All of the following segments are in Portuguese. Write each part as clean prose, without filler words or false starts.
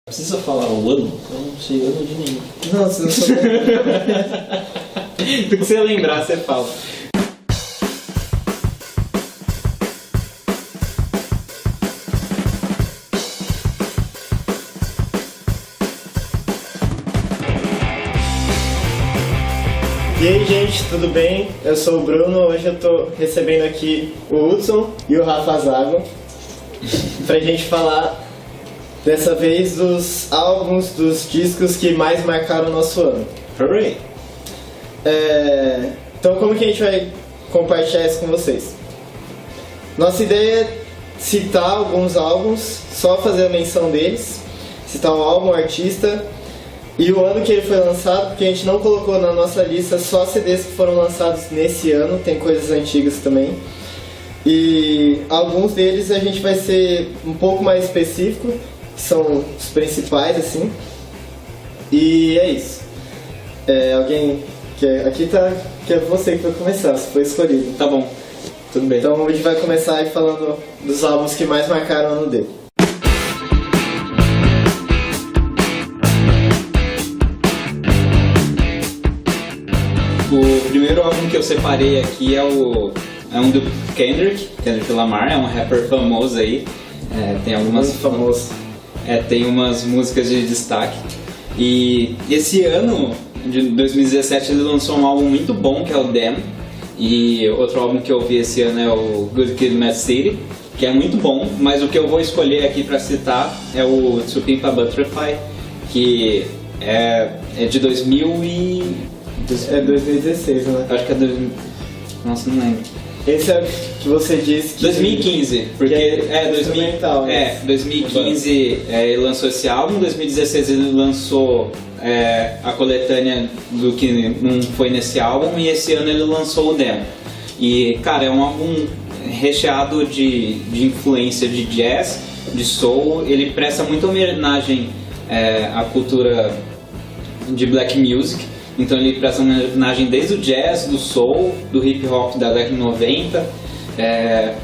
Precisa falar o ano? Eu não sei ano de nenhum. Não, você não sabe. Do que você lembrar, você fala. E aí, gente, tudo bem? Eu sou o Bruno, hoje eu tô recebendo aqui o Hudson e o Rafa Zago pra gente falar dessa vez dos álbuns, dos discos que mais marcaram o nosso ano. Hooray! Então como que a gente vai compartilhar isso com vocês? Nossa ideia é citar alguns álbuns, só fazer a menção deles, citar um álbum, um artista e o ano que ele foi lançado, porque a gente não colocou na nossa lista só CDs que foram lançados nesse ano, tem coisas antigas também. E alguns deles a gente vai ser um pouco mais específico, que são os principais, assim. E é isso. Alguém quer... Aqui tá... que é você que vai começar, você foi escolhido. Tá bom, tudo bem. Então a gente vai começar aí falando dos álbuns que mais marcaram o ano dele. O primeiro álbum que eu separei aqui é um do Kendrick Lamar, é um rapper famoso aí. Tem algumas Muito famoso. Tem umas músicas de destaque. E esse ano, de 2017, ele lançou um álbum muito bom, que é o Damn. E outro álbum que eu ouvi esse ano é o Good Kid, Mad City, que é muito bom, mas o que eu vou escolher aqui pra citar é o To Pimp a Butterfly, que é de 2000 e... É 2016, né? Acho que é 2000... Nossa, não lembro. Esse é o que você disse que... 2015, porque instrumental, né? 2015 ele lançou esse álbum, 2016 ele lançou a coletânea do que não foi nesse álbum, e esse ano ele lançou o demo. E, cara, é um álbum recheado de influência de jazz, de soul, ele presta muita homenagem à cultura de black music. Então ele presta homenagem desde o jazz, do soul, do hip hop da década de 90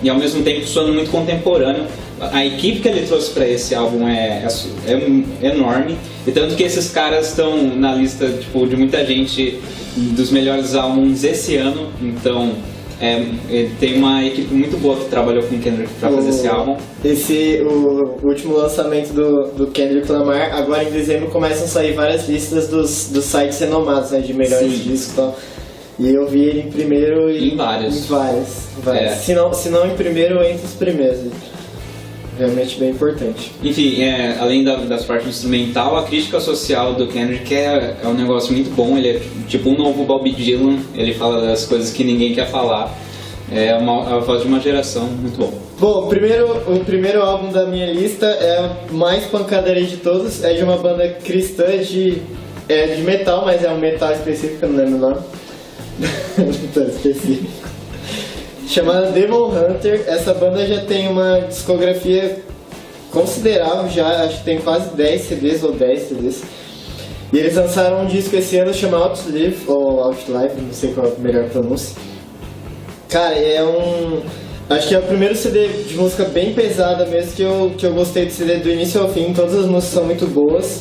e ao mesmo tempo soando muito contemporâneo. A equipe que ele trouxe para esse álbum é enorme, e tanto que esses caras estão na lista tipo, de muita gente dos melhores álbuns desse ano. Então tem uma equipe muito boa que trabalhou com o Kendrick para fazer esse álbum. O último lançamento do Kendrick Lamar, agora em dezembro começam a sair várias listas dos sites renomados, né, de melhores discos e tal. E eu vi ele em primeiro e em vários. Em vários. Se não em primeiro, entre os primeiros. Realmente bem importante. Enfim, além das partes instrumental, a crítica social do Kendrick é um negócio muito bom. Ele é tipo um novo Bob Dylan, ele fala das coisas que ninguém quer falar. É a voz de uma geração, muito bom. Bom, o primeiro álbum da minha lista é a mais pancadaria de todos. É de uma banda cristã de metal, mas é um metal específico, eu não lembro o nome. Metal específico. Chamada Demon Hunter. Essa banda já tem uma discografia considerável, acho que tem quase 10 CDs ou 10 CDs. E eles lançaram um disco esse ano chamado Outlive, ou Outlive, não sei qual é a melhor pronúncia. Cara, acho que é o primeiro CD de música bem pesada mesmo que eu gostei de CD do início ao fim. Todas as músicas são muito boas.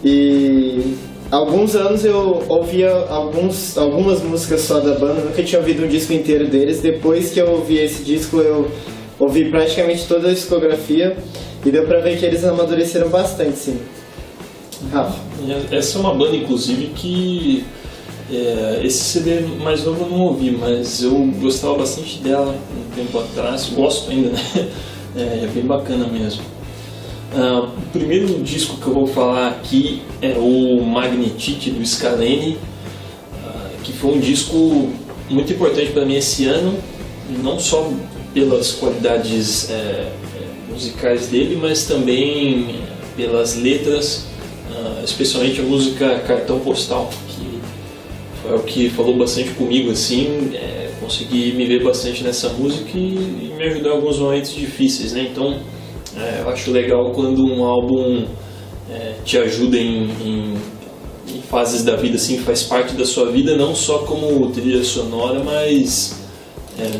E alguns anos eu ouvia algumas músicas só da banda, nunca tinha ouvido um disco inteiro deles. Depois que eu ouvi esse disco, eu ouvi praticamente toda a discografia e deu pra ver que eles amadureceram bastante, sim. Rafa? Essa é uma banda, inclusive, que esse CD mais novo eu não ouvi, mas eu gostava bastante dela um tempo atrás, gosto ainda, né? É bem bacana mesmo. O primeiro disco que eu vou falar aqui é o Magnetite do Scalene, que foi um disco muito importante para mim esse ano, não só pelas qualidades musicais dele, mas também pelas letras, especialmente a música Cartão Postal, que foi o que falou bastante comigo, assim, consegui me ver bastante nessa música e me ajudou em alguns momentos difíceis, né? Então eu acho legal quando um álbum te ajuda em fases da vida, assim, faz parte da sua vida, não só como trilha sonora, mas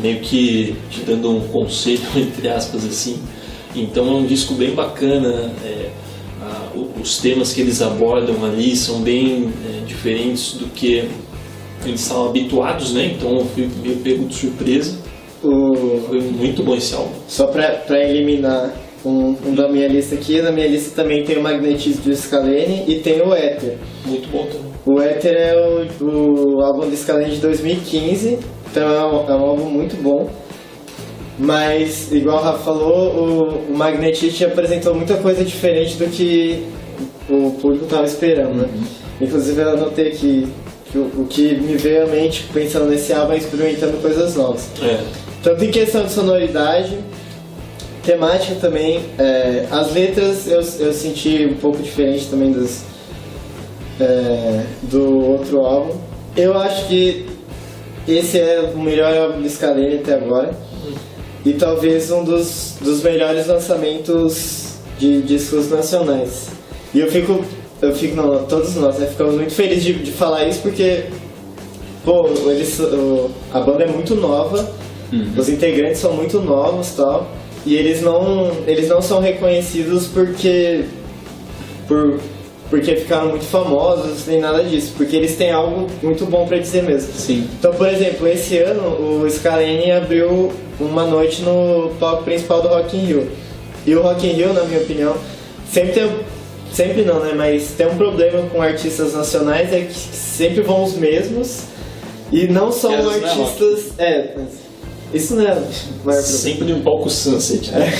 meio que te dando um conselho, entre aspas, assim. Então é um disco bem bacana, os temas que eles abordam ali são bem diferentes do que eles estavam habituados, né? Então eu fui meio pego de surpresa. Foi muito bom esse álbum. Só pra eliminar um da minha lista aqui, na minha lista também tem o Magnetismo do Scalene e tem o Éter. Muito bom também. O Éter é o álbum do Scalene de 2015, então é um álbum muito bom. Mas, igual o Rafa falou, o Magnetismo apresentou muita coisa diferente do que o público estava esperando, né? Inclusive eu anotei aqui que o que me veio à mente pensando nesse álbum é experimentando coisas novas. Tanto em questão de sonoridade, temática também, as letras eu senti um pouco diferente também do outro álbum. Eu acho que esse é o melhor álbum do Scalene até agora e talvez um dos melhores lançamentos de discos nacionais. E todos nós, né, ficamos muito felizes de falar isso porque a banda é muito nova, os integrantes são muito novos e tal. E eles não são reconhecidos porque ficaram muito famosos, nem nada disso, porque eles têm algo muito bom pra dizer mesmo. Sim. Então, por exemplo, esse ano o Scalene abriu uma noite no palco principal do Rock in Rio. E o Rock in Rio, na minha opinião, sempre não, né? Mas tem um problema com artistas nacionais, é que sempre vão os mesmos e não são artistas... Isso não é maior problema. Sempre no palco Sunset, né?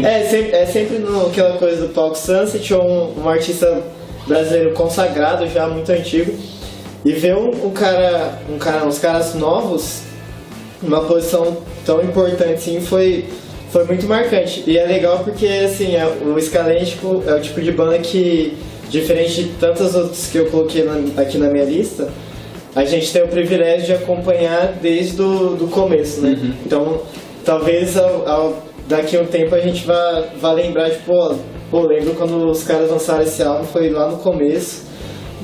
É sempre aquela coisa do palco Sunset ou um artista brasileiro consagrado, já muito antigo. E ver uns caras novos numa posição tão importante assim foi muito marcante. E é legal porque assim, o Scalene é o tipo de banda que, diferente de tantas outras que eu coloquei aqui na minha lista, a gente tem o privilégio de acompanhar desde o começo, né? Então, talvez daqui a um tempo a gente vá lembrar, tipo, lembro quando os caras lançaram esse álbum, foi lá no começo.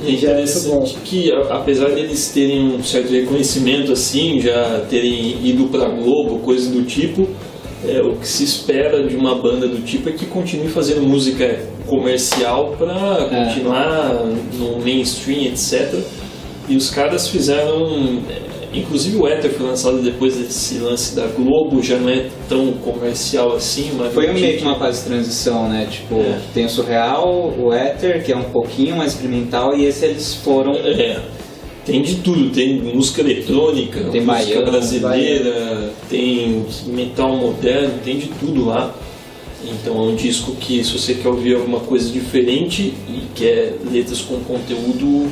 É interessante que, apesar deles terem um certo reconhecimento, assim, já terem ido pra Globo, coisa do tipo, o que se espera de uma banda do tipo é que continue fazendo música comercial pra continuar no mainstream, etc. E os caras fizeram... Inclusive o Éter foi lançado depois desse lance da Globo, já não é tão comercial assim, mas... Foi meio que uma fase de transição, né? Tipo, tem o Surreal, o Éter, que é um pouquinho mais experimental, e esse eles foram... Tem de tudo, tem música eletrônica, tem música brasileira, tem metal moderno, tem de tudo lá. Então é um disco que, se você quer ouvir alguma coisa diferente e quer letras com conteúdo...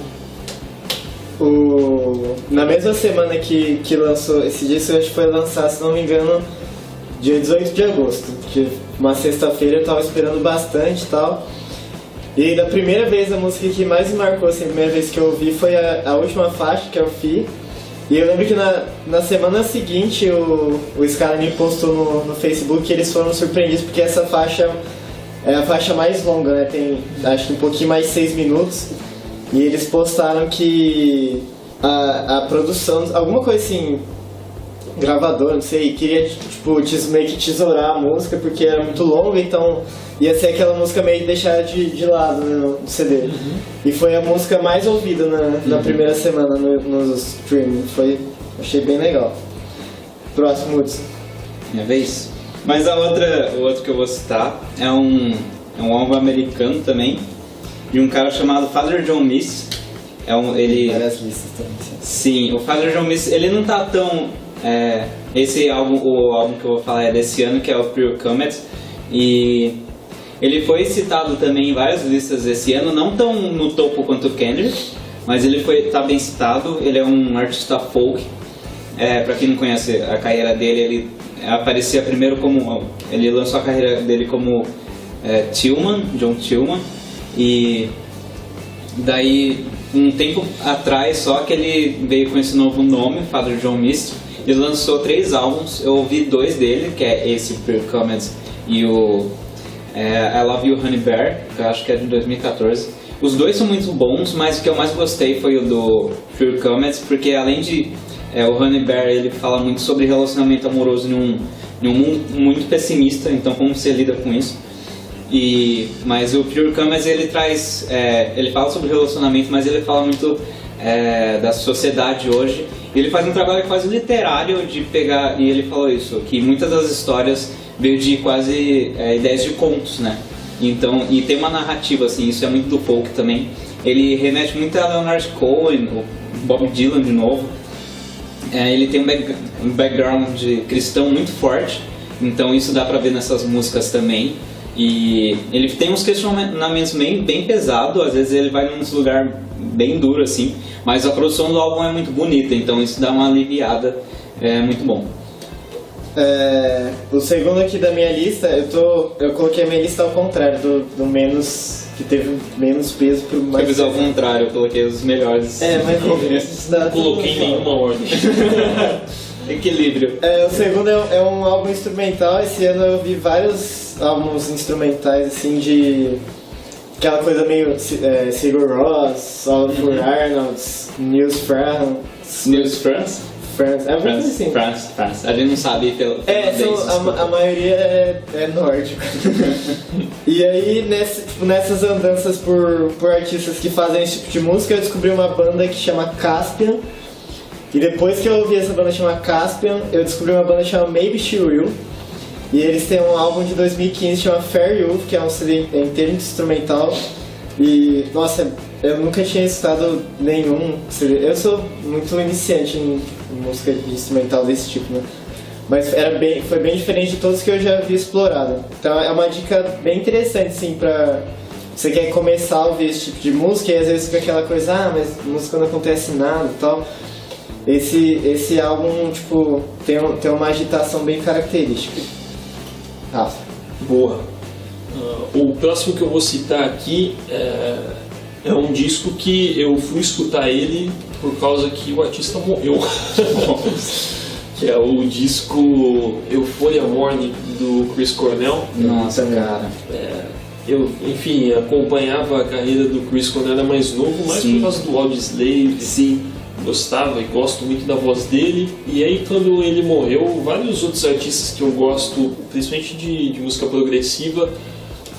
Na mesma semana que lançou esse disco, eu acho que foi lançar, se não me engano, dia 18 de agosto, que uma sexta-feira eu tava esperando bastante e tal. E da primeira vez, a música que mais me marcou, assim, a primeira vez que eu ouvi foi a última faixa, que é o Fi. E eu lembro que na semana seguinte o Scalene postou no Facebook que eles foram surpreendidos porque essa faixa é a faixa mais longa, né? Tem acho que um pouquinho mais de 6 minutos. E eles postaram que a produção, alguma coisa assim, gravador, não sei, queria tipo, meio que tesourar a música porque era muito longa, então ia ser aquela música meio que deixar de lado, né, no CD. E foi a música mais ouvida na primeira semana no streaming, achei bem legal. Próximo, Hudson. Minha vez? Mas o outro que eu vou citar é um álbum americano também, de um cara chamado Father John Misty. Várias listas também. Sim, o Father John Misty, ele não tá tão... esse álbum, o álbum que eu vou falar é desse ano, que é o Pure Comet. E ele foi citado também em várias listas esse ano, não tão no topo quanto o Kendrick, mas ele tá bem citado. Ele é um artista folk. Pra quem não conhece a carreira dele, ele aparecia primeiro como... Ele lançou a carreira dele como John Tillman. E daí, um tempo atrás, só que ele veio com esse novo nome, Father John Misty. Ele lançou 3 álbuns, eu ouvi 2 dele, que é esse Pure Comet e o I Love You Honey Bear, que eu acho que é de 2014. Os 2 são muito bons, mas o que eu mais gostei foi o do Pure Comet, porque além de o Honey Bear, ele fala muito sobre relacionamento amoroso em um mundo muito pessimista, então como você lida com isso. Mas o Pure Canvas, ele traz, ele fala sobre relacionamento, mas ele fala muito da sociedade hoje. Ele faz um trabalho quase literário de pegar, e ele falou isso, que muitas das histórias veio de quase ideias de contos, né? Então, e tem uma narrativa, assim, isso é muito do folk também. Ele remete muito a Leonard Cohen, o Bob Dylan de novo. Ele tem um background cristão muito forte, então isso dá pra ver nessas músicas também. E ele tem uns questionamentos bem pesados, às vezes ele vai num lugar bem duro assim, mas a produção do álbum é muito bonita, então isso dá uma aliviada, é muito bom. O segundo aqui da minha lista, eu coloquei a minha lista ao contrário, do menos, que teve menos peso pro mais. Eu fiz ao contrário, eu coloquei os melhores. Mas não coloquei em nenhuma ordem. Equilíbrio. O segundo é um álbum instrumental. Esse ano eu vi vários álbuns instrumentais, assim, de aquela coisa meio Sigur Rós, Oliver Arnold, Nils Frahan. Nils France? Assim. France. A gente não sabe pelo. A maioria é nórdico. E aí, nessas andanças por artistas que fazem esse tipo de música, eu descobri uma banda que chama Caspian. E depois que eu ouvi essa banda chamada Caspian, eu descobri uma banda chamada Maybe She Will. E eles têm um álbum de 2015 chamado Fair Youth, que é um CD inteiro instrumental. E, nossa, eu nunca tinha escutado nenhum CD. Eu sou muito iniciante em música instrumental desse tipo, né? Mas foi bem diferente de todos que eu já havia explorado. Então é uma dica bem interessante, assim, pra você quer começar a ouvir esse tipo de música e às vezes fica aquela coisa, mas música não acontece nada e tal. Esse álbum, tipo, tem uma agitação bem característica. Rafa. Boa. O próximo que eu vou citar aqui é um disco que eu fui escutar ele por causa que o artista morreu. Que é o disco Euphoria Morning, do Chris Cornell. Nossa, cara. Eu, enfim, acompanhava a carreira do Chris quando era mais novo, mais por causa do Audioslave. Sim. Gostava e gosto muito da voz dele. E aí, quando ele morreu, vários outros artistas que eu gosto, principalmente de música progressiva,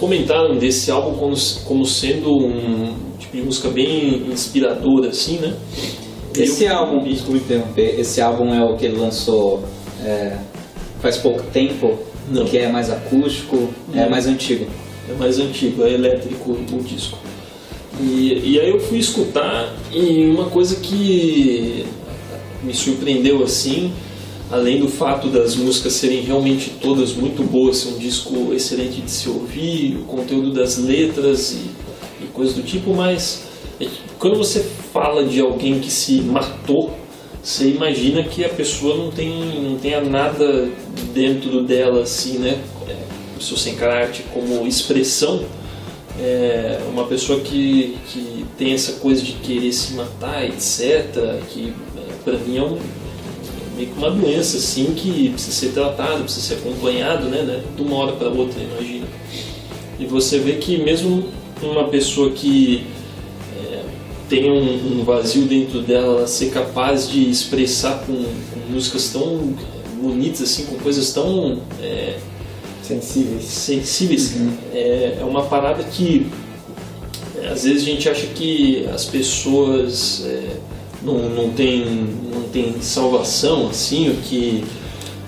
comentaram desse álbum como sendo um tipo de música bem inspiradora, assim, né? Esse álbum, desculpa me interromper, esse álbum é o que ele lançou faz pouco tempo? Não. Que é mais acústico, é mais antigo. É mais antigo, é elétrico o disco. E aí eu fui escutar, e uma coisa que me surpreendeu assim, além do fato das músicas serem realmente todas muito boas, ser um disco excelente de se ouvir, o conteúdo das letras e coisas do tipo, mas quando você fala de alguém que se matou, você imagina que a pessoa não tenha nada dentro dela, assim, né? Pessoa sem caráter como expressão. Uma pessoa que tem essa coisa de querer se matar, etc., que pra mim é meio que uma doença assim, que precisa ser tratada, precisa ser acompanhado, né, de uma hora para outra, imagina. E você vê que mesmo uma pessoa que tem um vazio dentro dela, ela ser capaz de expressar com músicas tão bonitas, assim, com coisas tão sensíveis, Uhum. É uma parada que às vezes a gente acha que as pessoas não tem salvação, assim, ou que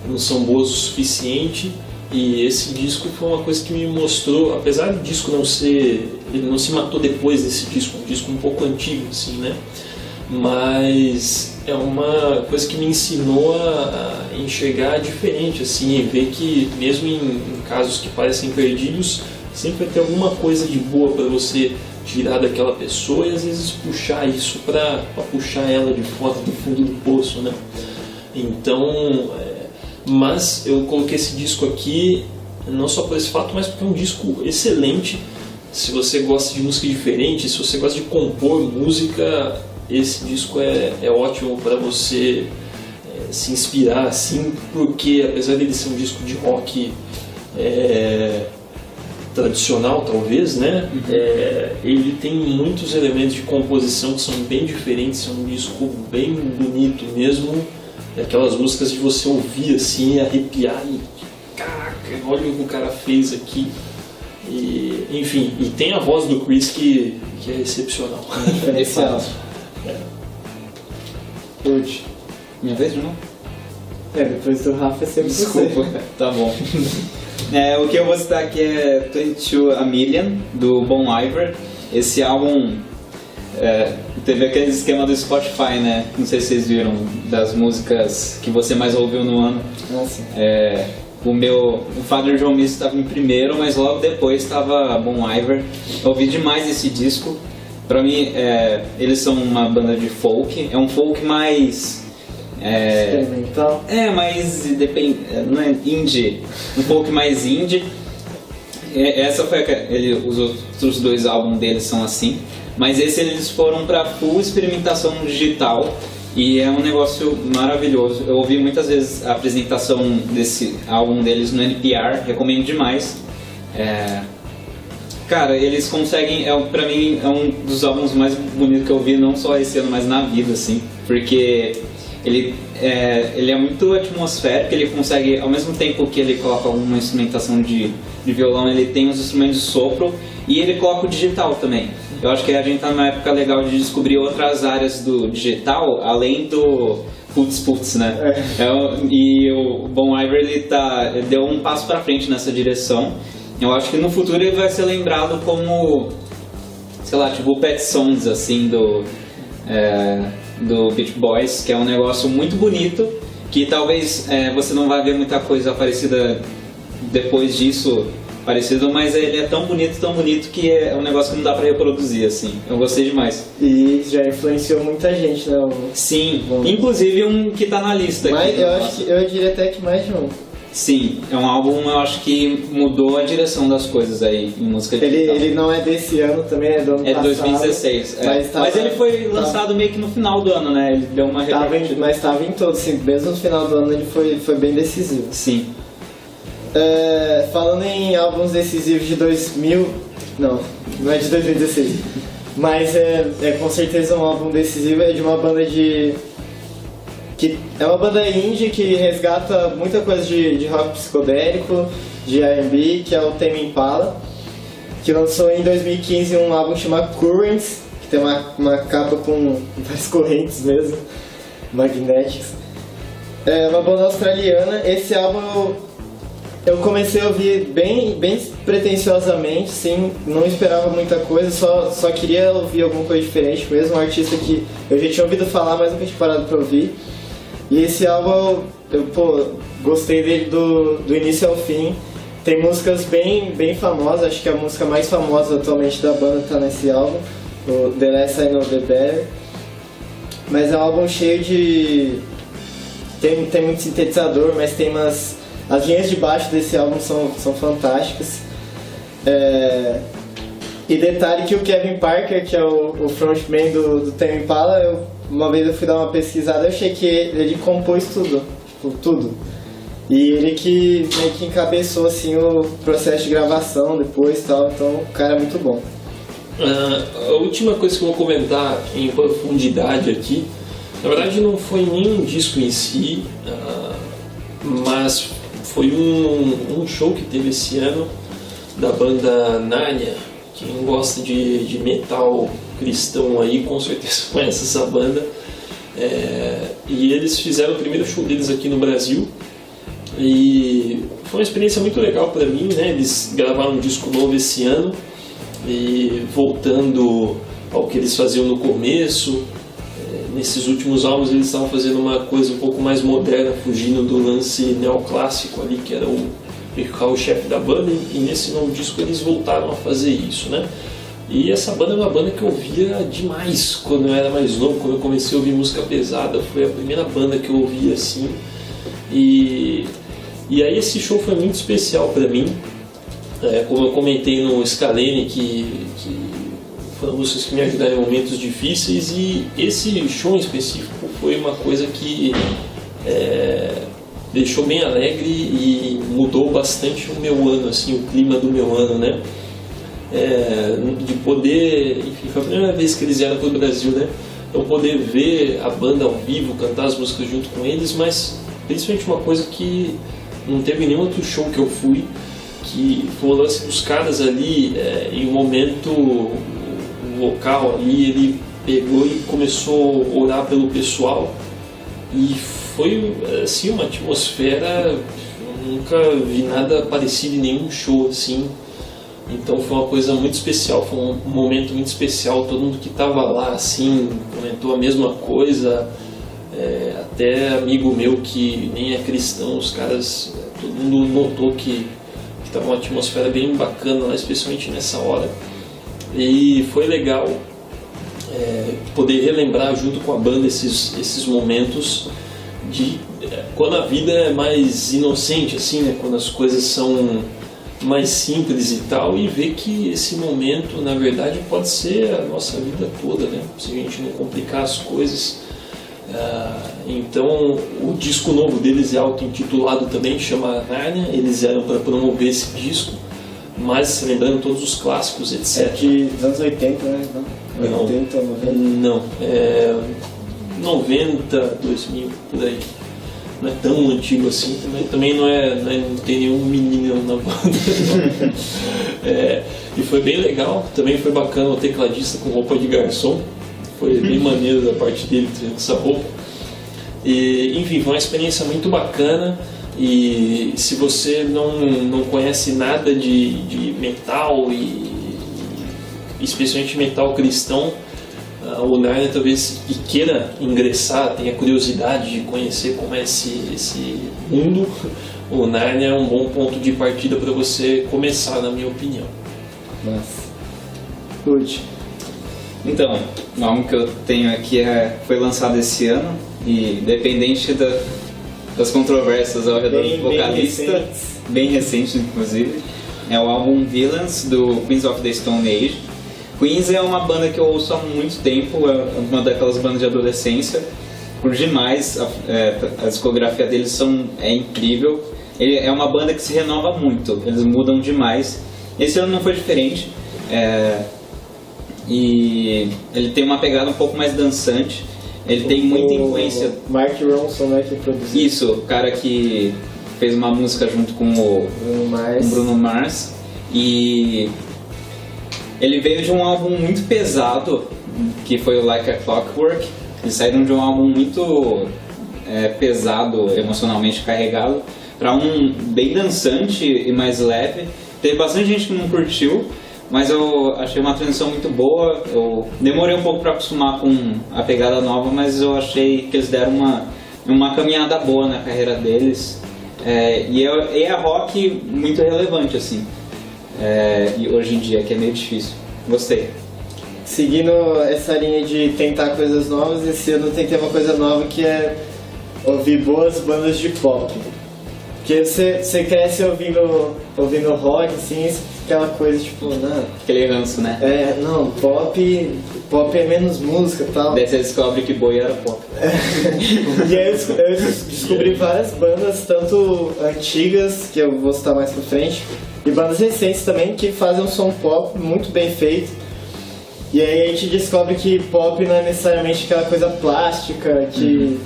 não são boas o suficiente. E esse disco foi uma coisa que me mostrou, apesar do disco ele não se matou depois desse disco, um disco um pouco antigo, assim, né? Mas é uma coisa que me ensinou a enxergar diferente, assim, e ver que mesmo em casos que parecem perdidos, sempre vai ter alguma coisa de boa para você tirar daquela pessoa e às vezes puxar isso para puxar ela de fora do fundo do poço, né? Então, mas eu coloquei esse disco aqui não só por esse fato, mas porque é um disco excelente. Se você gosta de música diferente, se você gosta de compor música, esse disco é ótimo para você se inspirar, assim, porque apesar dele ser um disco de rock tradicional, talvez, né? Ele tem muitos elementos de composição que são bem diferentes, é um disco bem bonito mesmo, aquelas músicas de você ouvir assim, arrepiar e caraca, olha o que o cara fez aqui. E, enfim, e tem a voz do Chris que é excepcional. Diferencial. Hoje. Minha vez de novo? Depois do Rafa é sempre Desculpa, tá bom. O que eu vou citar aqui é 22 A Million, do Bon Iver. Esse álbum teve aquele esquema do Spotify, né? Não sei se vocês viram, das músicas que você mais ouviu no ano. Nossa. O Father John Misty estava em primeiro, mas logo depois estava Bon Iver. Eu ouvi demais esse disco. Pra mim, eles são uma banda de folk. É um folk mais... experimental? Mas não é indie. Um folk mais indie. Essa foi os outros 2 álbuns deles são assim. Mas esse eles foram pra full experimentação digital. E é um negócio maravilhoso. Eu ouvi muitas vezes a apresentação desse álbum deles no NPR, recomendo demais. Cara, eles conseguem, pra mim, é um dos álbuns mais bonitos que eu vi, não só esse ano, mas na vida, assim. Porque ele é muito atmosférico, ele consegue, ao mesmo tempo que ele coloca alguma instrumentação de violão, ele tem os instrumentos de sopro e ele coloca o digital também. Eu acho que a gente tá numa época legal de descobrir outras áreas do digital, além do putz, né? E o Bon Iver, ele deu um passo pra frente nessa direção. Eu acho que no futuro ele vai ser lembrado como, sei lá, tipo o Pet Sounds, assim, do Beach Boys, que é um negócio muito bonito, que talvez você não vai ver muita coisa parecida depois disso, parecido, mas ele é tão bonito que é um negócio que não dá pra reproduzir, assim. Eu gostei demais. E já influenciou muita gente, né? Sim, inclusive um que tá na lista aqui. Mas eu diria até que mais de um. Sim, é um álbum, eu acho que mudou a direção das coisas aí em música digital. Ele não é desse ano também, é do ano passado. É de 2016. Mas ele foi lançado meio que no final do ano, né? Ele deu uma repetida. Mas estava em todos, assim, mesmo no final do ano ele foi bem decisivo. Sim. Falando em álbuns decisivos de 2000... Não é de 2016. Mas com certeza um álbum decisivo, é de uma banda que é uma banda indie que resgata muita coisa de rock psicodélico, de R&B, que é o Tame Impala, que lançou em 2015 um álbum chamado Currents, que tem uma capa com várias correntes mesmo, magnéticas. É uma banda australiana. Esse álbum eu comecei a ouvir bem pretensiosamente, sim, não esperava muita coisa, só queria ouvir alguma coisa diferente mesmo, um artista que eu já tinha ouvido falar, mas nunca tinha parado pra ouvir. E esse álbum, gostei dele do início ao fim. Tem músicas bem famosas, acho que a música mais famosa atualmente da banda tá nesse álbum, o The Less I Know The Better. Mas é um álbum cheio de... Tem muito sintetizador, mas tem as linhas de baixo desse álbum são fantásticas. E detalhe que o Kevin Parker, que é o frontman do Tame Impala, uma vez eu fui dar uma pesquisada, eu achei que ele compôs tudo. E ele que meio que encabeçou assim, o processo de gravação depois e tal, então o cara é muito bom. A última coisa que eu vou comentar em profundidade aqui, na verdade não foi nem um disco em si, mas foi um show que teve esse ano da banda Narnia. Quem gosta de metal cristão aí com certeza conhece essa banda. E eles fizeram o primeiro show deles aqui no Brasil e foi uma experiência muito legal para mim, né? Eles gravaram um disco novo esse ano e voltando ao que eles faziam no começo, nesses últimos álbuns eles estavam fazendo uma coisa um pouco mais moderna, fugindo do lance neoclássico ali, que era o chefe da banda, e nesse novo disco eles voltaram a fazer isso, né? E essa banda é uma banda que eu ouvia demais quando eu era mais novo, quando eu comecei a ouvir música pesada, foi a primeira banda que eu ouvia assim. E aí esse show foi muito especial para mim, como eu comentei no Scalene, que foram músicas que me ajudaram em momentos difíceis, e esse show em específico foi uma coisa que deixou bem alegre e mudou bastante o meu ano, assim, o clima do meu ano, né? De poder, enfim, foi a primeira vez que eles vieram para o Brasil, né? Então poder ver a banda ao vivo, cantar as músicas junto com eles, mas principalmente uma coisa que não teve nenhum outro show que eu fui, que foi o lance dos caras ali, em um momento, o vocal ali, ele pegou e começou a orar pelo pessoal, e foi assim uma atmosfera, eu nunca vi nada parecido em nenhum show assim. Então foi uma coisa muito especial, foi um momento muito especial, todo mundo que estava lá assim comentou a mesma coisa, até amigo meu que nem é cristão, os caras, todo mundo notou que estava uma atmosfera bem bacana lá, especialmente nessa hora. E foi legal poder relembrar junto com a banda esses momentos de quando a vida é mais inocente assim, né? Quando as coisas são mais simples e tal, e ver que esse momento na verdade pode ser a nossa vida toda, né? Se a gente não complicar as coisas. Então o disco novo deles é auto-intitulado também, chama Nárnia. Eles eram para promover esse disco, mas lembrando todos os clássicos, etc. Dos anos 80, né? Não, 80, 90. não, 90, 2000, por aí. Não é tão antigo assim, também não tem nenhum menino na banda. E foi bem legal, também foi bacana o tecladista com roupa de garçom, foi bem maneiro da parte dele ter essa roupa. E, enfim, foi uma experiência muito bacana. E se você não conhece nada de metal, e especialmente metal cristão, o Nárnia talvez que queira ingressar, tenha curiosidade de conhecer como é esse mundo, o Nárnia é um bom ponto de partida para você começar, na minha opinião. Nossa. Curte. Então, o álbum que eu tenho aqui foi lançado esse ano, e dependente das controvérsias ao redor do vocalista, bem recente inclusive, é o álbum Villains, do Queens of the Stone Age. Queens é uma banda que eu ouço há muito tempo, é uma daquelas bandas de adolescência, curto demais, a discografia deles é incrível. É uma banda que se renova muito, eles mudam demais. Esse ano não foi diferente, e ele tem uma pegada um pouco mais dançante, ele tem muita influência... Mark Ronson, né, que produziu. Isso, o cara que fez uma música junto com o Bruno Mars, e... ele veio de um álbum muito pesado, que foi o Like a Clockwork. Eles saíram de um álbum muito pesado, emocionalmente carregado, para um bem dançante e mais leve. Teve bastante gente que não curtiu, mas eu achei uma transição muito boa. Eu demorei um pouco para acostumar com a pegada nova, mas eu achei que eles deram uma caminhada boa na carreira deles. E é rock muito relevante, assim. E hoje em dia, que é meio difícil. Gostei. Seguindo essa linha de tentar coisas novas, esse ano eu tentei uma coisa nova, que é ouvir boas bandas de pop. Porque você cresce ouvindo rock, assim, aquela coisa tipo, não... Aquele ranço, né? Não, pop é menos música e tal. Daí você descobre que boi era pop. E aí eu descobri várias bandas, tanto antigas, que eu vou citar mais pra frente, e bandas recentes também, que fazem um som pop muito bem feito. E aí a gente descobre que pop não é necessariamente aquela coisa plástica, que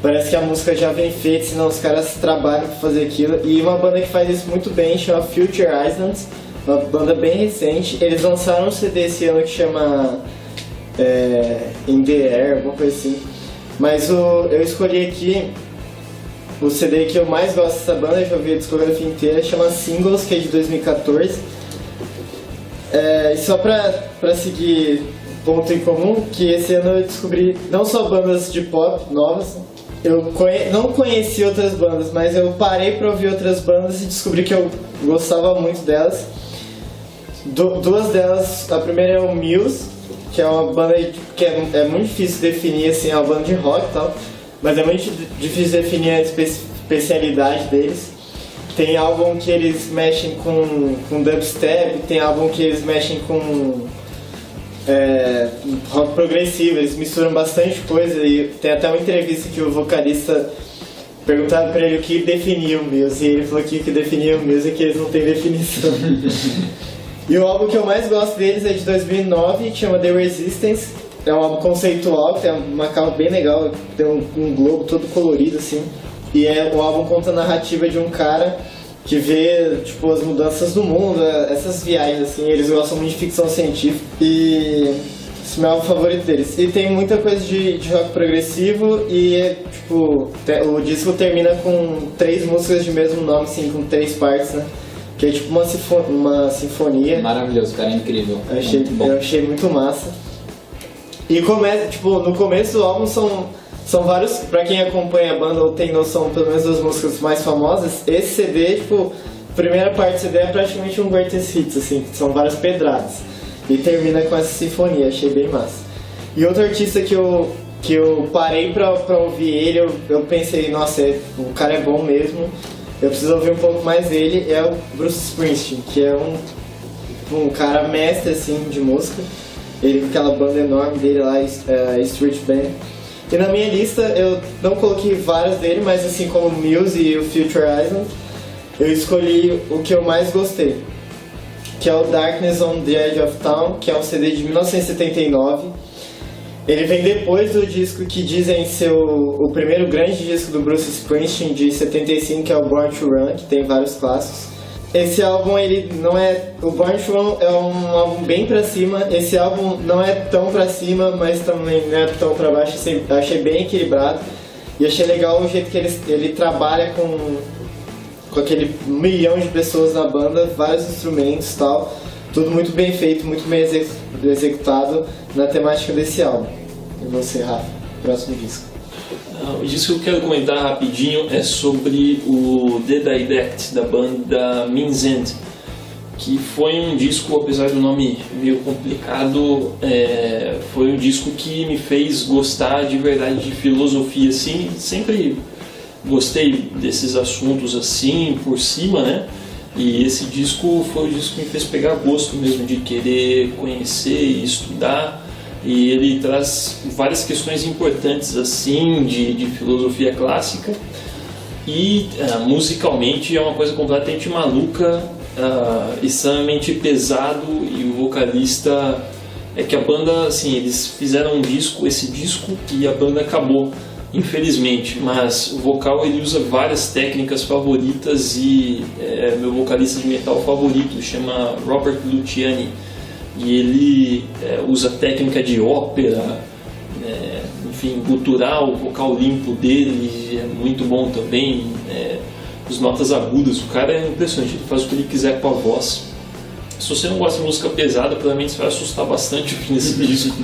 parece que a música já vem feita, senão os caras trabalham pra fazer aquilo. E uma banda que faz isso muito bem chama Future Islands, uma banda bem recente. Eles lançaram um CD esse ano que chama In The Air, alguma coisa assim. Mas eu escolhi aqui o CD que eu mais gosto dessa banda, eu já ouvi a discografia inteira, chama Singles, que é de 2014. E só pra seguir ponto em comum, que esse ano eu descobri não só bandas de pop novas, eu não conheci outras bandas, mas eu parei pra ouvir outras bandas e descobri que eu gostava muito delas. Duas delas, a primeira é o Muse, que é uma banda que é muito difícil definir, assim, é uma banda de rock e tal, mas é muito difícil definir a especialidade deles. Tem álbum que eles mexem com dubstep, tem álbum que eles mexem com rock progressivo, eles misturam bastante coisa, e tem até uma entrevista que o vocalista perguntaram pra ele o que definia o Muse, e ele falou que o que definia o Muse é que eles não têm definição. E o álbum que eu mais gosto deles é de 2009, que chama The Resistance. É um álbum conceitual, que tem uma capa bem legal, tem um globo todo colorido assim. E o álbum conta a narrativa de um cara que vê, tipo, as mudanças do mundo, essas viagens, assim, eles gostam muito de ficção científica e esse é o meu álbum favorito deles. E tem muita coisa de rock progressivo e, tipo, o disco termina com 3 músicas de mesmo nome, assim, com 3 partes, né? Que é tipo uma sinfonia. Maravilhoso, cara, é incrível. Eu achei muito massa. E começa, tipo, no começo do álbum são vários, pra quem acompanha a banda ou tem noção pelo menos das músicas mais famosas, esse CD, tipo, a primeira parte do CD é praticamente um greatest hits, assim, são várias pedradas. E termina com essa sinfonia, achei bem massa. E outro artista que eu parei pra ouvir ele, eu pensei, nossa, o cara é bom mesmo, eu preciso ouvir um pouco mais dele, é o Bruce Springsteen, que é um cara mestre, assim, de música. Ele com aquela banda enorme dele lá, Street Band. E na minha lista eu não coloquei várias dele, mas assim como o Muse e o Future Island, eu escolhi o que eu mais gostei, que é o Darkness on the Edge of Town, que é um CD de 1979. Ele vem depois do disco que dizem ser o primeiro grande disco do Bruce Springsteen, de 75, que é o Born to Run, que tem vários clássicos. Esse álbum, ele não é... O Born to Run é um álbum bem pra cima, esse álbum não é tão pra cima, mas também não é tão pra baixo, achei bem equilibrado. E achei legal o jeito que ele trabalha com aquele 1 milhão de pessoas na banda, vários instrumentos e tal, tudo muito bem feito, muito bem executado na temática desse álbum. E você, Rafa, próximo disco. O disco que eu quero comentar rapidinho é sobre o The Didact, da banda Means End, que foi um disco, apesar do nome meio complicado, foi um disco que me fez gostar de verdade de filosofia, assim. Sempre gostei desses assuntos assim, por cima, né? E esse disco foi o disco que me fez pegar gosto mesmo de querer conhecer e estudar. E ele traz várias questões importantes assim de filosofia clássica e musicalmente é uma coisa completamente maluca, extremamente pesado, e o vocalista é que a banda, assim, eles fizeram esse disco e a banda acabou, infelizmente, mas o vocal ele usa várias técnicas favoritas e meu vocalista de metal favorito chama Robert Luciani. E ele usa técnica de ópera, enfim, gutural, o vocal limpo dele é muito bom também, as notas agudas, o cara é impressionante, ele faz o que ele quiser com a voz. Se você não gosta de música pesada, provavelmente você vai assustar bastante ouvindo esse disco,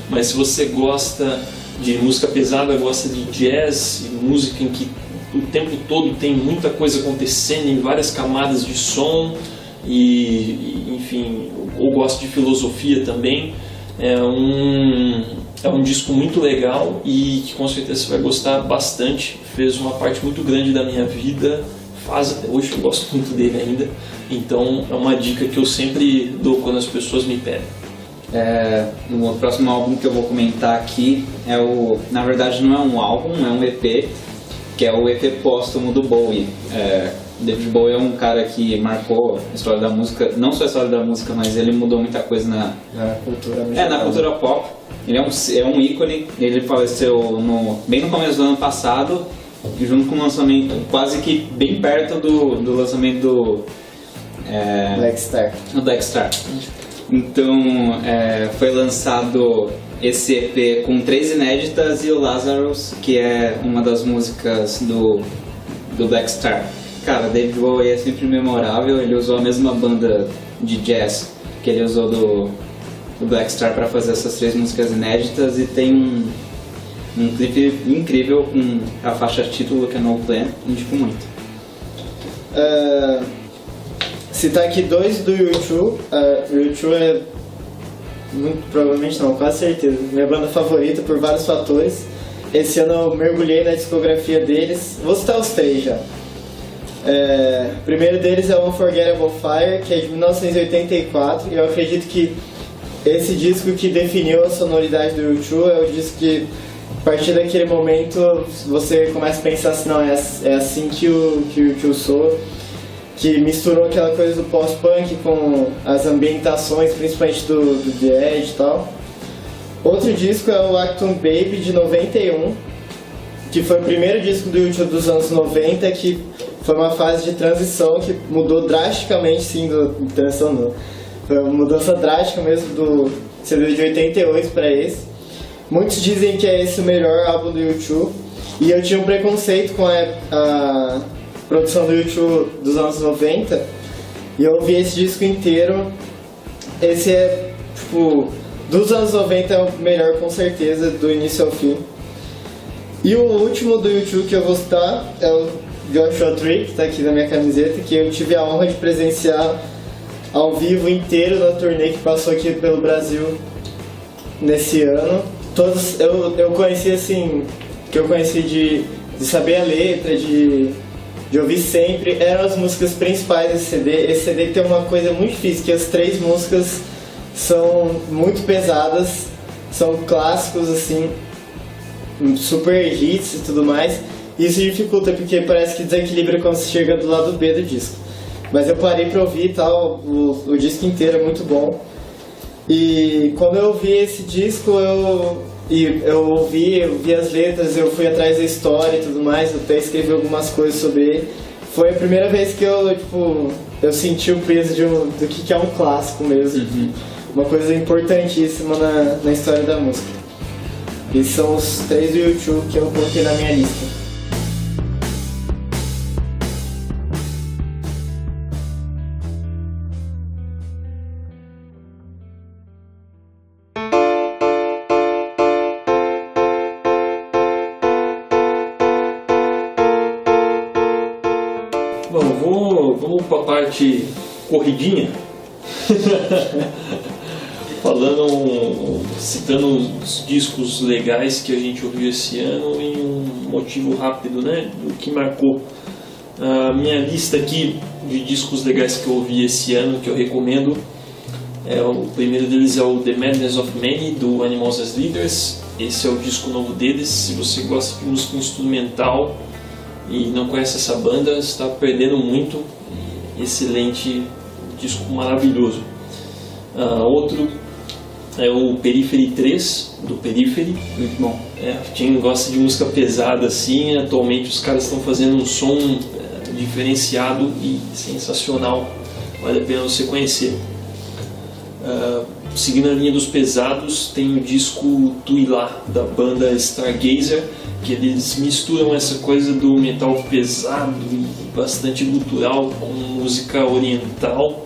mas se você gosta de música pesada, gosta de jazz, música em que o tempo todo tem muita coisa acontecendo em várias camadas de som, enfim, ou gosto de filosofia também, é um disco muito legal e que com certeza você vai gostar bastante. Fez uma parte muito grande da minha vida, faz até hoje, eu gosto muito dele ainda, então é uma dica que eu sempre dou quando as pessoas me pedem. O próximo álbum que eu vou comentar aqui na verdade não é um álbum, é um EP, que é o EP póstumo do Bowie. David Bowie é um cara que marcou a história da música, não só a história da música, mas ele mudou muita coisa na cultura musical. Na cultura pop. Ele é um ícone, ele faleceu bem no começo do ano passado, junto com o lançamento, quase que bem perto do lançamento do Black Star. Então foi lançado esse EP com 3 inéditas e o Lazarus, que é uma das músicas do Black Star. Cara, David Bowie é sempre memorável, ele usou a mesma banda de jazz que ele usou do Black Star para fazer essas 3 músicas inéditas, e tem um clipe incrível com a faixa título, que é No Plan, indico muito. Citar aqui 2 do U2, U2 é muito provavelmente não, quase certeza, minha banda favorita por vários fatores. Esse ano eu mergulhei na discografia deles, vou citar os 3 já. O primeiro deles é o Unforgettable Fire, que é de 1984, e eu acredito que esse disco que definiu a sonoridade do U2 é o disco que, a partir daquele momento, você começa a pensar assim, não, é assim que o U2 soa, que misturou aquela coisa do post-punk com as ambientações, principalmente do The Edge e tal. Outro disco é o Achtung Baby, de 91, que foi o primeiro disco do U2 dos anos 90, que foi uma fase de transição que mudou drasticamente, sim, transição não. Foi uma mudança drástica mesmo do CD de 88 para esse. Muitos dizem que é esse o melhor álbum do U2, e eu tinha um preconceito com a produção do U2 dos anos 90, e eu ouvi esse disco inteiro. Esse é, tipo, dos anos 90 é o melhor com certeza, do início ao fim. E o último do U2 que eu vou citar é o Joshua Tree, que está aqui na minha camiseta, que eu tive a honra de presenciar ao vivo inteiro na turnê que passou aqui pelo Brasil nesse ano. Todos eu conheci assim, que eu conheci de saber a letra, de ouvir sempre, eram as músicas principais desse CD. Esse CD tem uma coisa muito difícil, que as 3 músicas são muito pesadas, são clássicos assim, super hits e tudo mais. Isso dificulta porque parece que desequilibra quando você chega do lado B do disco. Mas eu parei pra ouvir e tal, o disco inteiro é muito bom. E quando eu ouvi esse disco, eu ouvi as letras, eu fui atrás da história e tudo mais, eu até escrevi algumas coisas sobre ele. Foi a primeira vez que eu senti o peso do que é um clássico mesmo. Uma coisa importantíssima na história da música. Esses são os 3 do U2 que eu coloquei na minha lista. Bom, vamos para a parte corridinha. Citando os discos legais que a gente ouviu esse ano e um motivo rápido, né, do que marcou. A minha lista aqui de discos legais que eu ouvi esse ano, que eu recomendo, o primeiro deles é o The Madness of Many, do Animals as Leaders. Esse é o disco novo deles. Se você gosta de música instrumental e não conhece essa banda, está perdendo muito. Excelente disco, maravilhoso. Outro é o Periphery 3, do Periphery. Muito bom. Quem gosta de música pesada assim, atualmente os caras estão fazendo um som diferenciado e sensacional. Vale a pena você conhecer. Seguindo a linha dos pesados, tem o disco Tuilá, da banda Stargazer, que eles misturam essa coisa do metal pesado e bastante gutural com música oriental.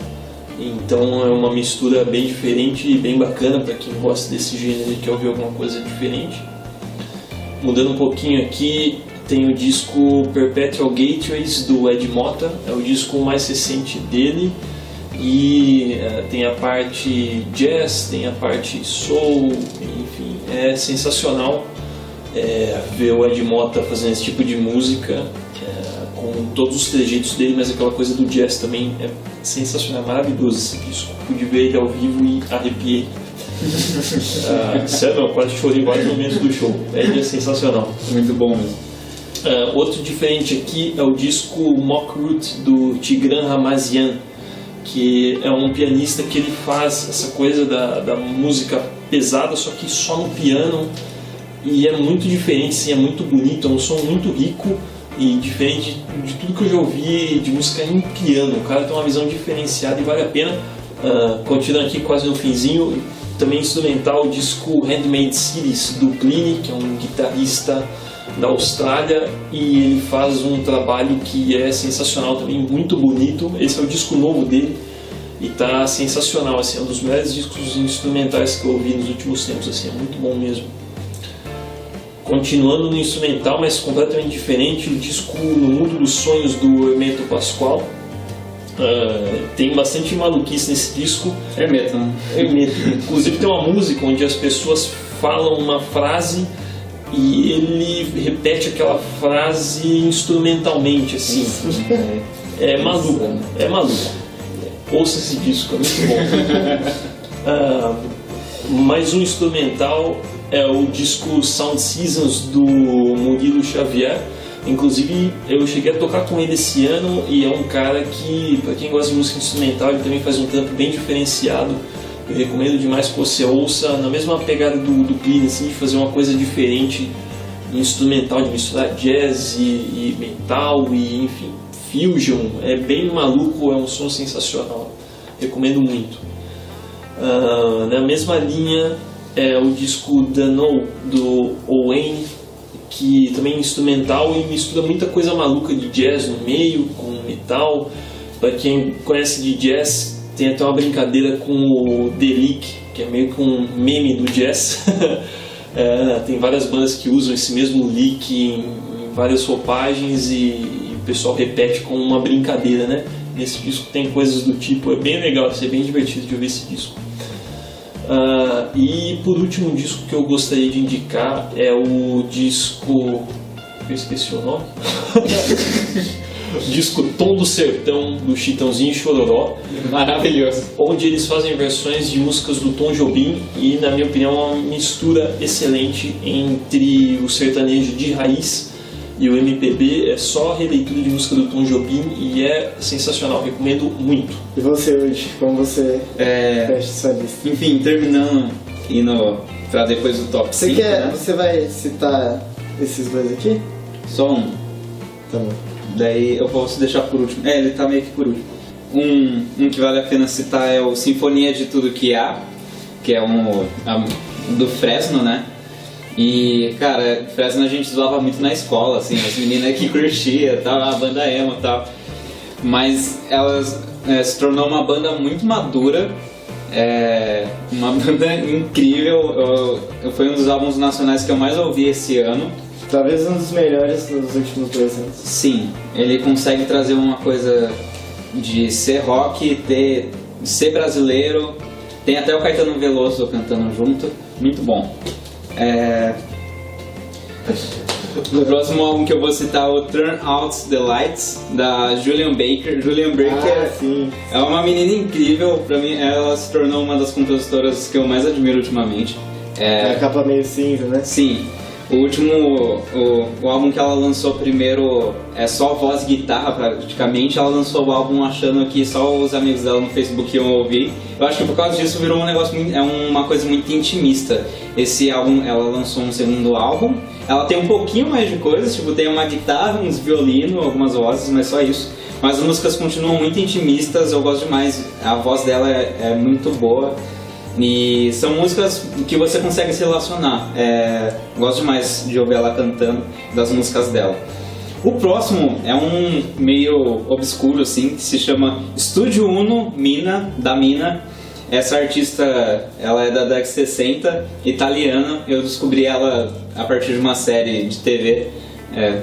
Então é uma mistura bem diferente e bem bacana para quem gosta desse gênero e quer ouvir alguma coisa diferente. Mudando um pouquinho aqui, tem o disco Perpetual Gateways, do Ed Motta, é o disco mais recente dele. E tem a parte jazz, tem a parte soul, enfim, é sensacional ver o Ed Motta fazendo esse tipo de música, com todos os trejeitos dele, mas aquela coisa do jazz também é sensacional, é maravilhoso esse disco. Pude ver ele ao vivo e arrepiei. Sério, eu quase chorei em vários momentos do show. Ele é sensacional. Muito bom mesmo. Outro diferente aqui é o disco Mock Root, do Tigran Ramazyan, que é um pianista que ele faz essa coisa da música pesada, só que só no piano, e é muito diferente, sim, é muito bonito, é um som muito rico e diferente de tudo que eu já ouvi de música em piano. O cara tem uma visão diferenciada e vale a pena. Continuando aqui quase no finzinho, também instrumental, o disco Handmade Cities, do Pliny, que é um guitarrista da Austrália, e ele faz um trabalho que é sensacional também, muito bonito. Esse é o disco novo dele e tá sensacional, assim, é um dos melhores discos instrumentais que eu ouvi nos últimos tempos, assim, é muito bom mesmo. Continuando no instrumental, mas completamente diferente, o disco No Mundo dos Sonhos, do Hermeto Pascoal. Tem bastante maluquice nesse disco. Hermeto, né? Hermeto. Inclusive tem uma música onde as pessoas falam uma frase e ele repete aquela frase instrumentalmente, assim. É maluco, é maluco. Ouça esse disco, é muito bom. Mais um instrumental é o disco Sound Seasons, do Murilo Xavier. Inclusive eu cheguei a tocar com ele esse ano e é um cara que, para quem gosta de música instrumental, ele também faz um trampo bem diferenciado. Eu recomendo demais que você ouça, na mesma pegada do Pliny, assim, de fazer uma coisa diferente instrumental, de misturar jazz e metal e, enfim, fusion, é bem maluco, é um som sensacional, recomendo muito. Na mesma linha é o disco The No, do Owen, que também é instrumental e mistura muita coisa maluca de jazz no meio, com metal. Para quem conhece de jazz, tem até uma brincadeira com o The Lick, que é meio que um meme do jazz. Tem várias bandas que usam esse mesmo lick em várias roupagens e o pessoal repete como uma brincadeira, né? Nesse disco tem coisas do tipo, é bem legal, é bem divertido de ouvir esse disco. E por último, um disco que eu gostaria de indicar é o disco... eu esqueci o nome. O disco Tom do Sertão, do Chitãozinho e Chororó. Maravilhoso. Onde eles fazem versões de músicas do Tom Jobim e, na minha opinião, é uma mistura excelente entre o sertanejo de raiz e o MPB. É só releitura de música do Tom Jobim e é sensacional, recomendo muito. E você, hoje, como você fecha sua lista? Enfim, terminando, indo pra depois do top 5, né? Você vai citar esses dois aqui? Só um. Tá bom. Daí eu posso deixar por último. Ele tá meio que por último. Um que vale a pena citar é o Sinfonia de Tudo Que Há, que é do Fresno, né? E, cara, Fresno a gente zoava muito na escola, assim, as meninas que curtiam, tal, a banda emo e tal. Mas elas se tornou uma banda muito madura, uma banda incrível. Foi um dos álbuns nacionais que eu mais ouvi esse ano. Talvez um dos melhores nos últimos 2 anos. Sim, ele consegue trazer uma coisa de ser rock, ser brasileiro. Tem até o Caetano Veloso cantando junto, muito bom. O próximo álbum que eu vou citar é o Turn Out the Lights, da Julian Baker. Julian Baker sim. É uma menina incrível, pra mim ela se tornou uma das compositoras que eu mais admiro ultimamente. A capa meio cinza, né? Sim. O último, o álbum que ela lançou primeiro é só voz e guitarra praticamente. Ela lançou o álbum achando que só os amigos dela no Facebook iam ouvir. Eu acho que por causa disso virou um negócio uma coisa muito intimista. Esse álbum, ela lançou um segundo álbum. Ela tem um pouquinho mais de coisas, tipo tem uma guitarra, uns violino, algumas vozes, mas só isso. Mas as músicas continuam muito intimistas, eu gosto demais. A voz dela é muito boa. E são músicas que você consegue se relacionar. Gosto demais de ouvir ela cantando, das músicas dela. O próximo é um meio obscuro assim, que se chama Studio Uno Mina, da Mina. Essa artista, ela é da década de 60, italiana. Eu descobri ela a partir de uma série de TV,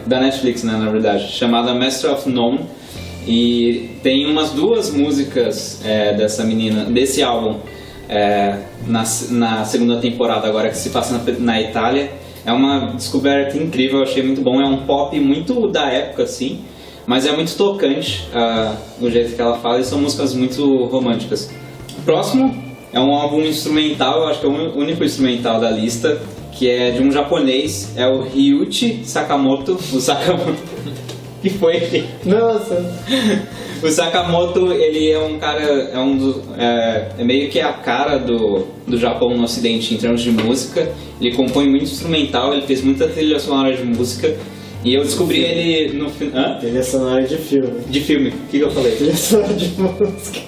da Netflix, né, na verdade, chamada Master of None. E tem umas 2 músicas dessa menina, desse álbum, na segunda temporada agora, que se passa na Itália. É uma descoberta incrível, eu achei muito bom. É um pop muito da época assim, mas é muito tocante o jeito que ela fala, e são músicas muito românticas. O próximo é um álbum instrumental, eu acho que é o único instrumental da lista, que é de um japonês, é o Ryuichi Sakamoto. O Sakamoto que foi ele? Nossa! O Sakamoto, ele é um cara, é meio que a cara do Japão no ocidente em termos de música. Ele compõe muito instrumental, ele fez muita trilha sonora de música. E eu descobri ele no final... Trilha sonora de filme. De filme, o que eu falei? Trilha sonora de música.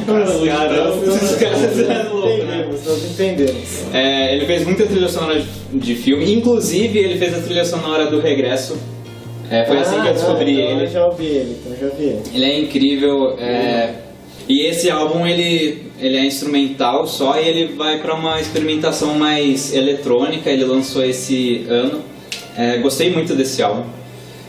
Os caras eram loucos, né? Nós entendemos. Ele fez muita trilha sonora de filme, inclusive ele fez a trilha sonora do Regresso. Foi assim que eu descobri ele. Eu já ouvi ele, Ele é incrível. E esse álbum ele é instrumental só, e ele vai para uma experimentação mais eletrônica. Ele lançou esse ano. Gostei muito desse álbum.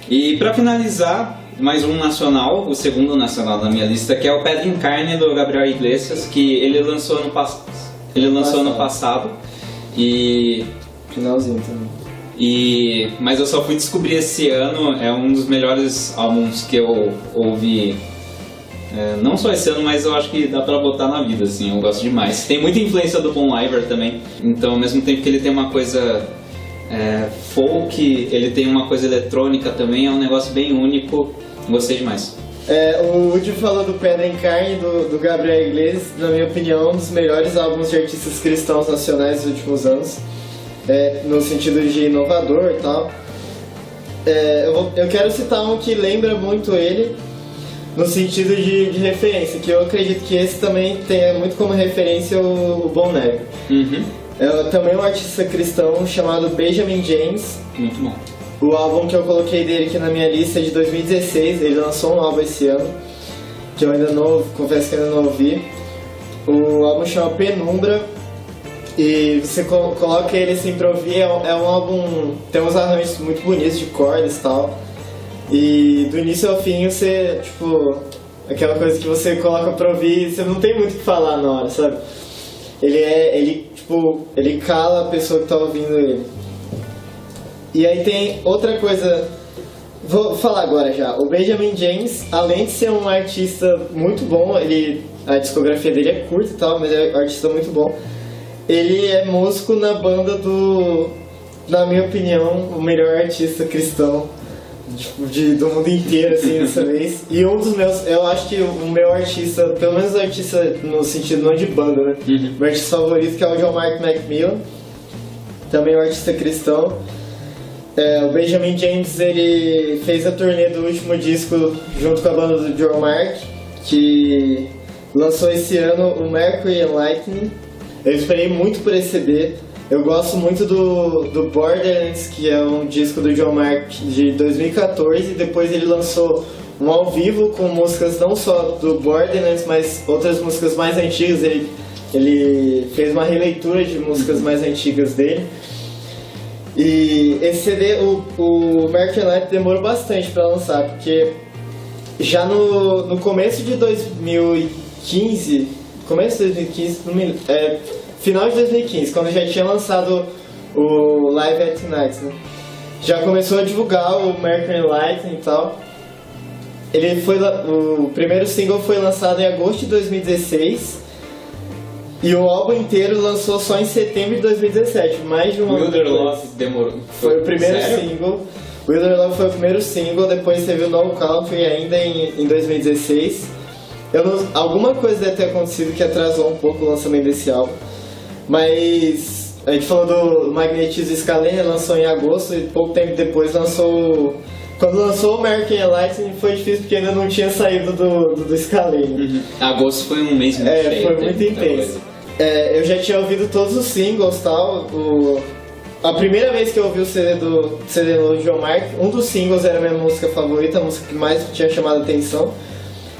E para finalizar, mais um nacional, o segundo nacional da minha lista, que é o Pedra em Carne, do Gabriel Iglesias, que ele lançou ano passado. E finalzinho também. Mas eu só fui descobrir esse ano. É um dos melhores álbuns que eu ouvi, não só esse ano, mas eu acho que dá pra botar na vida, assim, eu gosto demais. Tem muita influência do Bon Iver também, então ao mesmo tempo que ele tem uma coisa folk, ele tem uma coisa eletrônica também, é um negócio bem único, gostei demais. O Woody falou do Pedra em Carne, do Gabriel Iglesias, na minha opinião, um dos melhores álbuns de artistas cristãos nacionais dos últimos anos. No sentido de inovador e tal. eu quero citar um que lembra muito ele, no sentido de referência, que eu acredito que esse também tenha muito como referência o Bon Negro. Também um artista cristão chamado Benjamin James. Muito bom. O álbum que eu coloquei dele aqui na minha lista é de 2016, ele lançou um álbum esse ano, que eu ainda não, confesso que ainda não ouvi. O álbum chama Penumbra, e você coloca ele assim pra ouvir, é um álbum, tem uns arranjos muito bonitos de cordas e tal. E do início ao fim você, tipo, aquela coisa que você coloca pra ouvir e você não tem muito o que falar na hora, sabe? Ele cala a pessoa que tá ouvindo ele. E aí tem outra coisa, vou falar agora já. O Benjamin James, além de ser um artista muito bom, a discografia dele é curta e tal, mas é um artista muito bom. Ele é músico na banda na minha opinião, o melhor artista cristão do mundo inteiro, assim, dessa vez. E um dos meus, eu acho que o meu artista, pelo menos o artista no sentido não de banda, né? Meu artista favorito, que é o John Mark McMillan, também um artista cristão. O Benjamin James, ele fez a turnê do último disco junto com a banda do John Mark, que lançou esse ano o Mercury and Lightning. Eu esperei muito por esse CD. Eu gosto muito do Borderlands, que é um disco do John Mark de 2014, e depois ele lançou um ao vivo com músicas não só do Borderlands, mas outras músicas mais antigas. Ele fez uma releitura de músicas mais antigas dele. E esse CD, o Mercury Light, demorou bastante para lançar, porque já no começo de 2015, final de 2015, quando já tinha lançado o Live at Night, né? Já começou a divulgar o Mercury Light e tal. O primeiro single foi lançado em agosto de 2016 e o álbum inteiro lançou só em setembro de 2017, mais de um ano Wilder depois. Love demorou. Foi o primeiro Sério? single. Wilder Love foi o primeiro single, depois teve o No Country ainda em 2016. Alguma coisa deve ter acontecido que atrasou um pouco o lançamento desse álbum. Mas a gente falou do Magnetismo Scalene, lançou em agosto e pouco tempo depois lançou. Quando lançou o Mercury and Lightning foi difícil porque ainda não tinha saído do Scalene. Agosto foi um mês muito cheio. Foi muito intenso. Eu já tinha ouvido todos os singles e tal. A primeira vez que eu ouvi o CD do John Mark, um dos singles era a minha música favorita, a música que mais tinha chamado a atenção.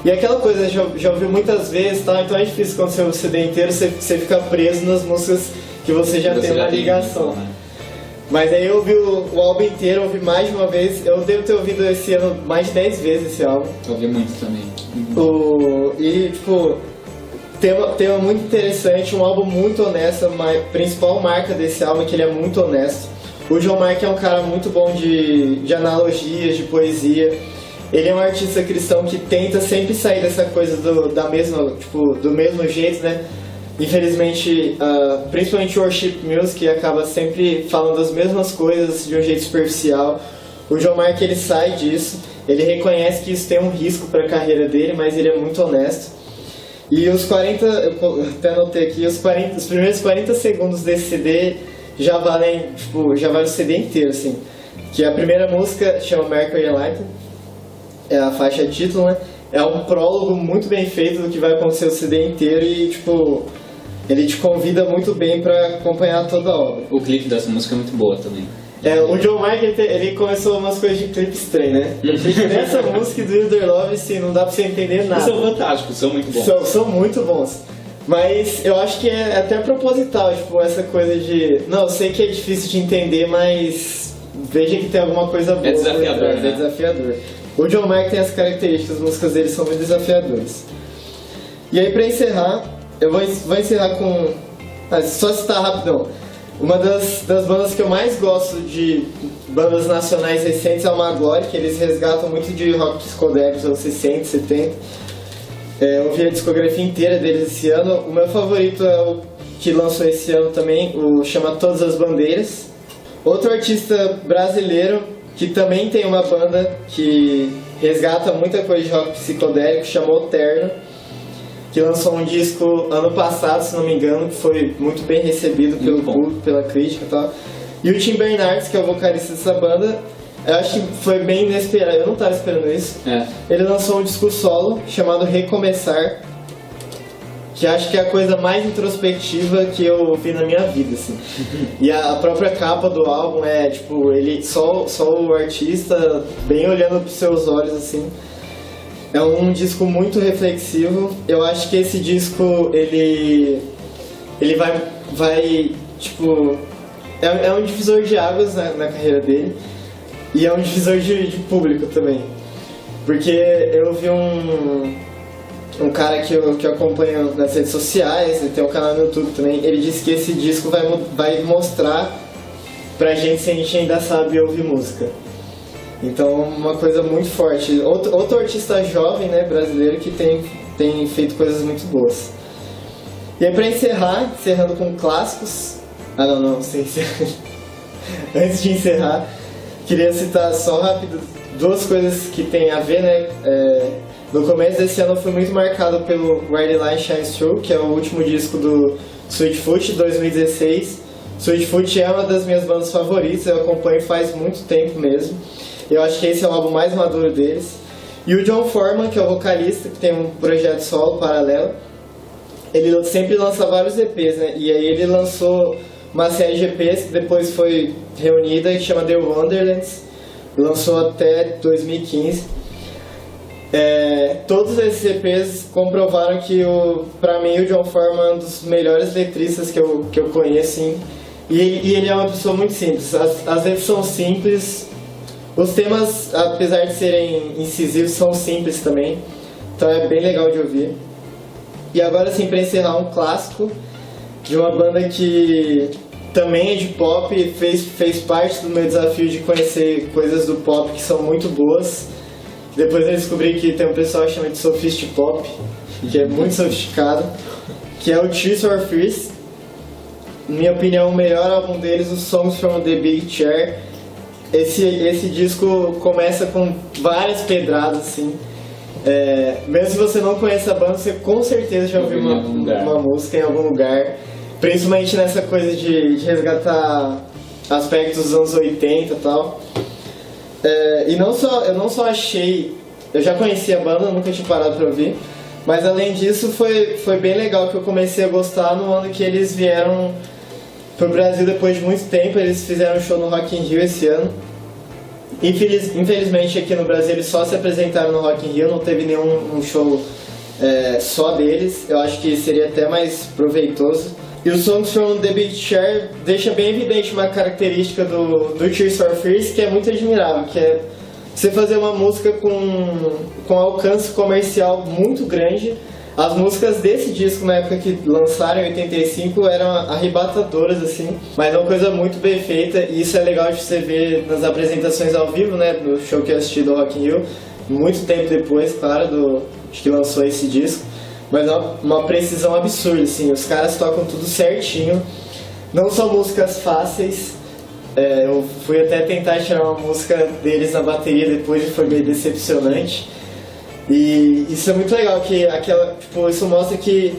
E aquela coisa, já ouvi muitas vezes, tá? Então é difícil quando você ouve o CD inteiro, você fica preso nas músicas que você já tem uma ligação. Né? Mas aí eu ouvi o álbum inteiro, ouvi mais de uma vez. Eu devo ter ouvido esse ano mais de 10 vezes esse álbum. Eu ouvi muito também. Tema muito interessante, um álbum muito honesto. A principal marca desse álbum é que ele é muito honesto. O John Mark é um cara muito bom de analogias, de poesia. Ele é um artista cristão que tenta sempre sair dessa coisa do mesmo jeito, né? Infelizmente, principalmente o worship music acaba sempre falando as mesmas coisas de um jeito superficial. O John Mark, ele sai disso, ele reconhece que isso tem um risco para a carreira dele, mas ele é muito honesto. E eu até anotei aqui, os primeiros 40 segundos desse CD já valem o CD inteiro, assim. Que a primeira música chama Mercury and Lightning, é a faixa título, né? É um prólogo muito bem feito do que vai acontecer o CD inteiro e, ele te convida muito bem pra acompanhar toda a obra. O clipe dessa música é muito boa também. O John Mark, ele começou umas coisas de clipe estranho, né? O clipe dessa música e do Wilder Love, assim, não dá pra você entender nada. São fantásticos, são muito bons. São muito bons. Mas eu acho que é até proposital, essa coisa de... Não, eu sei que é difícil de entender, mas veja que tem alguma coisa boa. É desafiador, né? É desafiador. O John Mark tem as características, as músicas dele são muito desafiadoras. E aí, pra encerrar, eu vou encerrar com... só citar rapidão. Uma das bandas que eu mais gosto de bandas nacionais recentes é o Magloire, que eles resgatam muito de rock psicodélico dos anos 60, 70. Eu ouvi a discografia inteira deles esse ano. O meu favorito é o que lançou esse ano também, chama Todas as Bandeiras. Outro artista brasileiro que também tem uma banda que resgata muita coisa de rock psicodélico, chamou Terno, que lançou um disco ano passado, se não me engano, que foi muito bem recebido pelo público, pela crítica e tal. E o Tim Bernardes, que é o vocalista dessa banda, eu acho que foi bem inesperado, eu não tava esperando isso. Ele lançou um disco solo chamado Recomeçar, que acho que é a coisa mais introspectiva que eu ouvi na minha vida, assim. E a própria capa do álbum é, tipo, ele só o artista bem olhando pros seus olhos, assim. É um disco muito reflexivo. Eu acho que esse disco, ele vai tipo... É um divisor de águas na carreira dele. E é um divisor de público também. Porque eu vi um cara que eu acompanho nas redes sociais, ele tem um canal no YouTube também, ele disse que esse disco vai mostrar pra gente se a gente ainda sabe ouvir música. Então, uma coisa muito forte. Outro artista jovem, né, brasileiro, que tem feito coisas muito boas. E aí, pra encerrando com clássicos... não sei se... Antes de encerrar, queria citar só rápido duas coisas que tem a ver, né? No começo desse ano eu fui muito marcado pelo Where the Light Shines Through, que é o último disco do Sweetfoot, de 2016. Sweetfoot é uma das minhas bandas favoritas, eu acompanho faz muito tempo mesmo. Eu acho que esse é o álbum mais maduro deles. E o John Foreman, que é o vocalista, que tem um projeto solo paralelo, ele sempre lança vários EPs, né? E aí ele lançou uma série de EPs que depois foi reunida, que chama The Wonderlands, lançou até 2015. Todos esses EPs comprovaram que, pra mim, o John Foreman é um dos melhores letristas que eu conheço, sim. E ele é uma pessoa muito simples. As letras são simples, os temas, apesar de serem incisivos, são simples também. Então é bem legal de ouvir. E agora sim, pra encerrar, um clássico de uma banda que também é de pop, fez parte do meu desafio de conhecer coisas do pop que são muito boas. Depois eu descobri que tem um pessoal que chama de Sophist Pop, que é muito sofisticado, que é o Tears for Fears. Na minha opinião, o melhor álbum deles, o Songs from the Big Chair. Esse disco começa com várias pedradas, assim. Mesmo se você não conhece a banda, você com certeza já ouviu uma música em algum lugar. Principalmente nessa coisa de resgatar aspectos dos anos 80 e tal. E eu não só achei... Eu já conhecia a banda, nunca tinha parado pra ouvir. Mas além disso, foi bem legal que eu comecei a gostar no ano que eles vieram pro Brasil depois de muito tempo. Eles fizeram um show no Rock in Rio esse ano. Infelizmente aqui no Brasil eles só se apresentaram no Rock in Rio, não teve nenhum show só deles. Eu acho que seria até mais proveitoso. E o Songs from the Big Chair deixa bem evidente uma característica do Tears for Fears que é muito admirável, que é você fazer uma música com alcance comercial muito grande. As músicas desse disco, na época que lançaram em 85, eram arrebatadoras, assim, mas é uma coisa muito bem feita, e isso é legal de você ver nas apresentações ao vivo, né, no show que eu assisti do Rock in Rio, muito tempo depois, claro, de que lançou esse disco, mas é uma precisão absurda, assim, os caras tocam tudo certinho, não são músicas fáceis. Eu fui até tentar tirar uma música deles na bateria depois e foi meio decepcionante. E isso é muito legal, que isso mostra que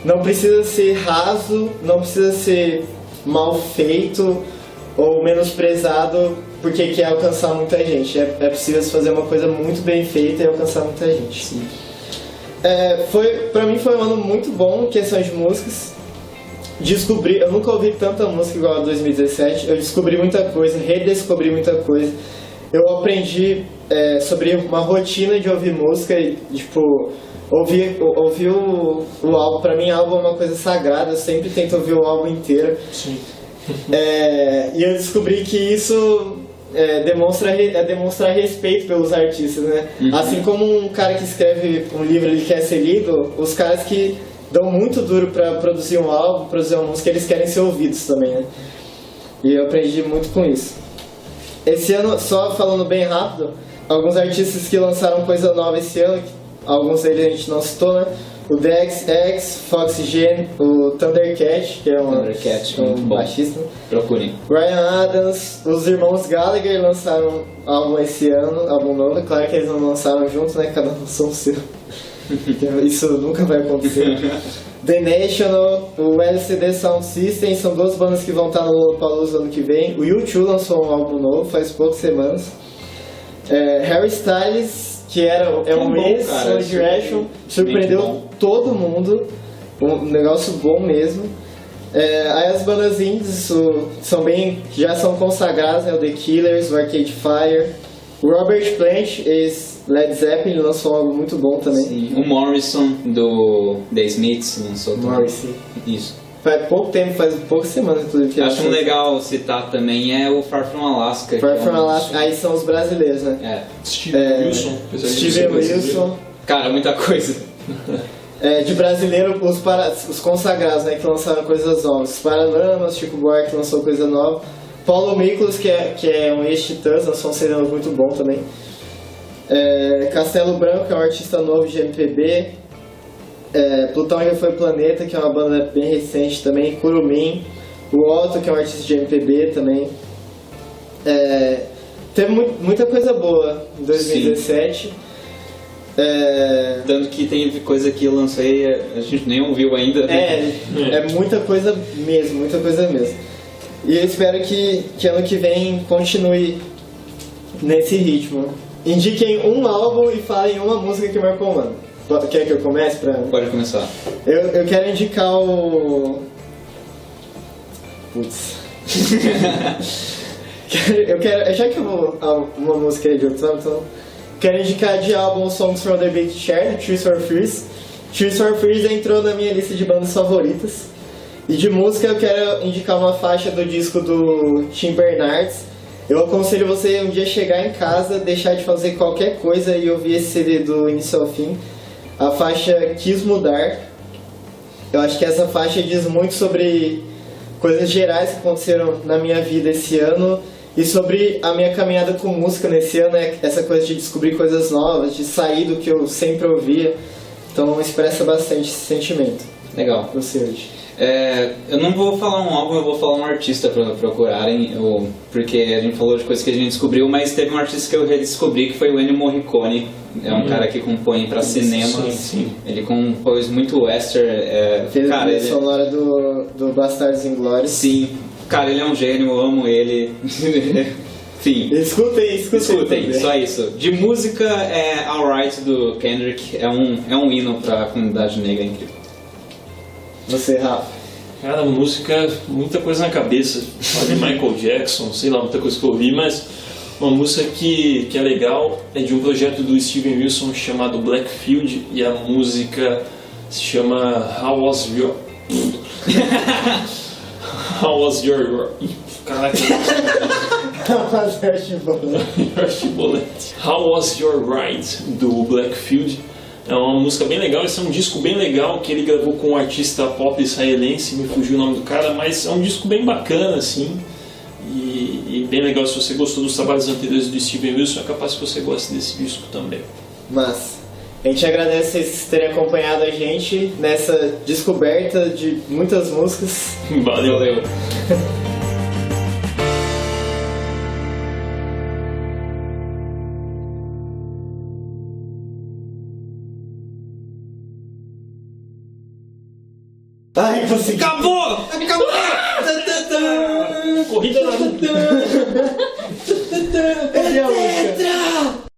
não precisa ser raso, não precisa ser mal feito ou menosprezado porque quer alcançar muita gente. É possível fazer uma coisa muito bem feita e alcançar muita gente. Sim. Pra mim foi um ano muito bom em questão de músicas. Eu nunca ouvi tanta música igual a 2017. Eu descobri muita coisa, redescobri muita coisa. Eu aprendi sobre uma rotina de ouvir música e, ouvir o álbum. Pra mim, álbum é uma coisa sagrada, eu sempre tento ouvir o álbum inteiro. Sim. E eu descobri que isso demonstrar respeito pelos artistas, né? Uhum. Assim como um cara que escreve um livro, ele quer ser lido, os caras que dão muito duro pra produzir um álbum, produzir uma música, eles querem ser ouvidos também, né? E eu aprendi muito com isso. Esse ano, só falando bem rápido, alguns artistas que lançaram coisa nova esse ano, alguns deles a gente não citou, né? O DXX, Foxygen, o Thundercat, que é um baixista. Procurem. Ryan Adams, os irmãos Gallagher lançaram álbum esse ano, álbum novo. É claro que eles não lançaram juntos, né? Cada um lançou o seu. Isso nunca vai acontecer. The National, o LCD Sound System, são duas bandas que vão estar no Lollapalooza ano que vem. O U2 lançou um álbum novo faz poucas semanas. Harry Styles, que é um bom, ex cara, One Direction, surpreendeu bom. todo mundo, um negócio bom mesmo. Aí as bandas indies já são consagradas, né? O The Killers, o Arcade Fire, o Robert Plant, ex-Led Zeppelin, lançou algo muito bom também. Sim. O Morrison, do The Smiths, lançou também. Morrison. Isso. Faz pouco tempo, faz poucas semanas, inclusive. Acho legal citar também é o Far From Alaska. Far From Alaska, aí são os brasileiros, né? Steven Wilson. Steven Wilson. Cara, muita coisa. De brasileiro, os consagrados, né, que lançaram coisas novas. Os Paralamas, Chico Buarque lançou coisa nova. Paulo Miklos, que é um ex-Titãs, lançou um CD muito bom também. Castelo Branco, que é um artista novo de MPB. Plutão Já Foi Planeta, que é uma banda bem recente também. Curumim. O Otto, que é um artista de MPB também. Teve muita coisa boa em 2017. Tanto que tem coisa que eu lancei, a gente nem ouviu ainda. É muita coisa mesmo, muita coisa mesmo. E eu espero que ano que vem continue nesse ritmo. Indiquem um álbum e falem uma música que marcou o ano. Quer que eu comece? Pode começar. Eu quero indicar o... Putz. Já que eu vou uma música de outro álbum, então... Quero indicar de álbum Songs from the Big Chair, Tears for Fears. Tears for Fears entrou na minha lista de bandas favoritas. E de música eu quero indicar uma faixa do disco do Tim Bernardes. Eu aconselho você um dia chegar em casa, deixar de fazer qualquer coisa e ouvir esse CD do início ao fim. A faixa Quis Mudar. Eu acho que essa faixa diz muito sobre coisas gerais que aconteceram na minha vida esse ano. E sobre a minha caminhada com música nesse ano, essa coisa de descobrir coisas novas, de sair do que eu sempre ouvia. Então expressa bastante esse sentimento. Legal. Você hoje. Eu não vou falar um álbum, eu vou falar um artista pra procurarem, porque a gente falou de coisas que a gente descobriu, mas teve um artista que eu redescobri que foi o Ennio Morricone. É um cara que compõe pra cinema. Sim. Ele compôs muito western. Fez a trilha sonora do Bastardos Inglórios. Sim. Cara, ele é um gênio, eu amo ele. Enfim. Escutem, só isso. De música, Alright do Kendrick é um hino pra comunidade negra incrível. Você, Rafa? Cara, música, muita coisa na cabeça. Falei Michael Jackson, sei lá, muita coisa que eu ouvi, mas uma música que é legal é de um projeto do Steven Wilson chamado Blackfield, e a música se chama How Was Your... Caraca. How Was Your Ride, do Blackfield. É uma música bem legal, esse é um disco bem legal que ele gravou com um artista pop israelense, me fugiu o nome do cara, mas é um disco bem bacana, assim, e bem legal. Se você gostou dos trabalhos anteriores do Steven Wilson, é capaz que você goste desse disco também. Mas a gente agradece vocês terem acompanhado a gente nessa descoberta de muitas músicas. Valeu. Ai, consegui! Acabou! Corrida na Essa é a música.